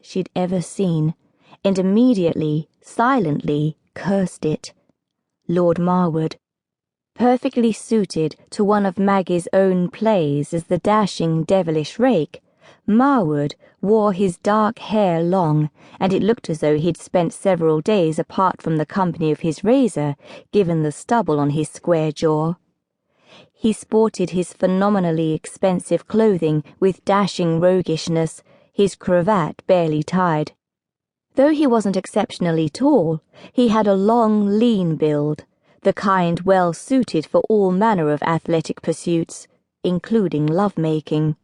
she'd ever seen, and immediately, silently, cursed it. Lord Marwood. Perfectly suited to one of Maggie's own plays as the dashing, devilish rake, Marwood wore his dark hair long, and it looked as though he'd spent several days apart from the company of his razor, given the stubble on his square jaw. He sported his phenomenally expensive clothing with dashing roguishness, his cravat barely tied. Though he wasn't exceptionally tall, he had a long, lean build, the kind well suited for all manner of athletic pursuits, including love-making.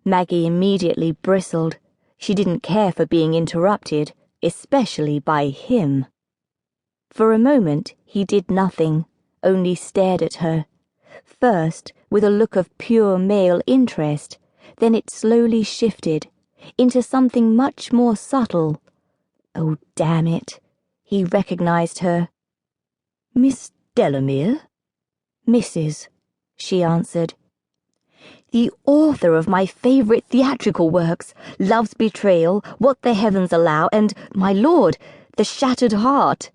Maggie immediately bristled. She didn't care for being interrupted, especially by him. For a moment he did nothing, only stared at her, first with a look of pure male interest, then it slowly shifted into something much more subtle. Oh, damn it. He recognized her. "Miss Delamere?" "Mrs.," she answered. "The author of my favourite theatrical works, Love's Betrayal, What the Heavens Allow, and, my lord, The Shattered Heart."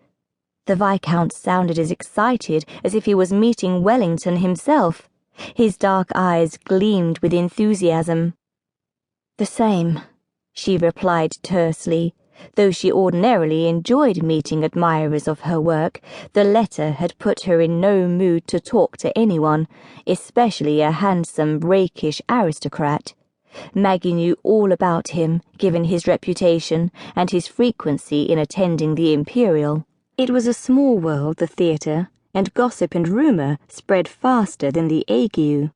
The Viscount sounded as excited as if he was meeting Wellington himself. His dark eyes gleamed with enthusiasm. "The same," she replied tersely. Though she ordinarily enjoyed meeting admirers of her work, the letter had put her in no mood to talk to anyone, especially a handsome, rakish aristocrat. Maggie knew all about him, given his reputation and his frequency in attending the Imperial. It was a small world, the theatre, and gossip and rumour spread faster than the ague.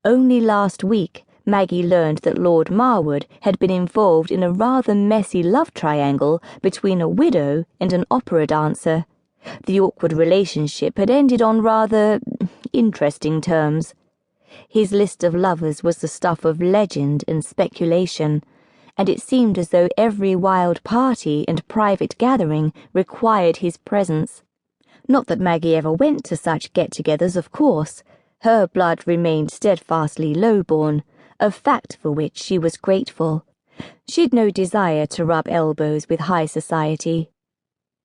Only last week, Maggie learned that Lord Marwood had been involved in a rather messy love triangle between a widow and an opera dancer. The awkward relationship had ended on rather interesting terms. His list of lovers was the stuff of legend and speculation, and it seemed as though every wild party and private gathering required his presence. Not that Maggie ever went to such get-togethers, of course. Her blood remained steadfastly low-born, a fact for which she was grateful. She'd no desire to rub elbows with high society.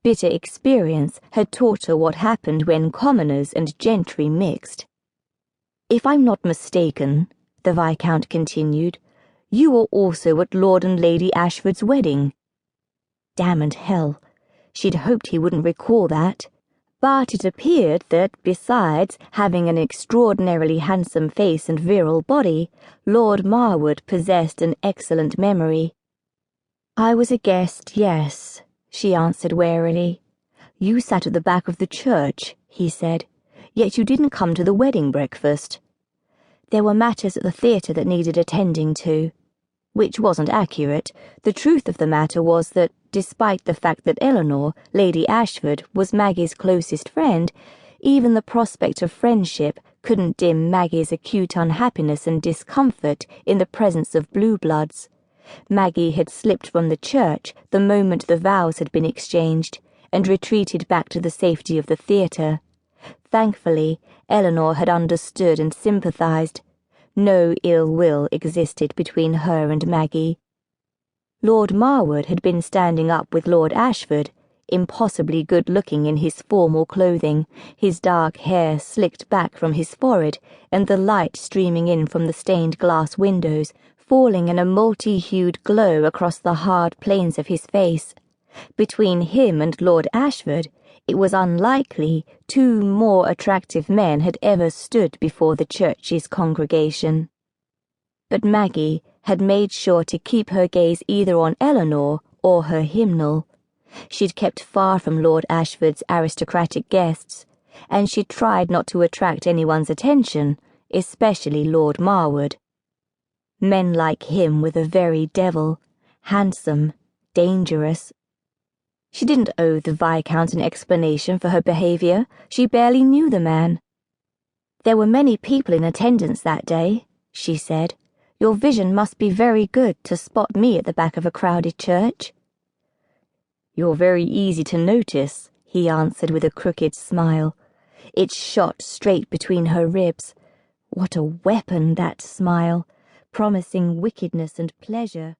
Bitter experience had taught her what happened when commoners and gentry mixed. "If I'm not mistaken," the Viscount continued, "you were also at Lord and Lady Ashford's wedding." Damn and hell. She'd hoped he wouldn't recall that. But it appeared that, besides having an extraordinarily handsome face and virile body, Lord Marwood possessed an excellent memory. "I was a guest, yes," she answered warily. "You sat at the back of the church," he said, "yet you didn't come to the wedding breakfast." There were matters at the theatre that needed attending to. Which wasn't accurate. The truth of the matter was that, despite the fact that Eleanor, Lady Ashford, was Maggie's closest friend, even the prospect of friendship couldn't dim Maggie's acute unhappiness and discomfort in the presence of blue bloods. Maggie had slipped from the church the moment the vows had been exchanged, and retreated back to the safety of the theatre. Thankfully, Eleanor had understood and sympathized. No ill will existed between her and Maggie. Lord Marwood had been standing up with Lord Ashford, impossibly good-looking in his formal clothing, his dark hair slicked back from his forehead, and the light streaming in from the stained glass windows, falling in a multi-hued glow across the hard planes of his face. Between him and Lord Ashford, it was unlikely two more attractive men had ever stood before the church's congregation. But Maggie had made sure to keep her gaze either on Eleanor or her hymnal. She'd kept far from Lord Ashford's aristocratic guests, and she'd tried not to attract anyone's attention, especially Lord Marwood. Men like him were the very devil, handsome, dangerous. She didn't owe the Viscount an explanation for her behaviour. She barely knew the man. "There were many people in attendance that day," she said. "Your vision must be very good to spot me at the back of a crowded church." "You're very easy to notice," he answered with a crooked smile. It shot straight between her ribs. What a weapon, that smile, promising wickedness and pleasure.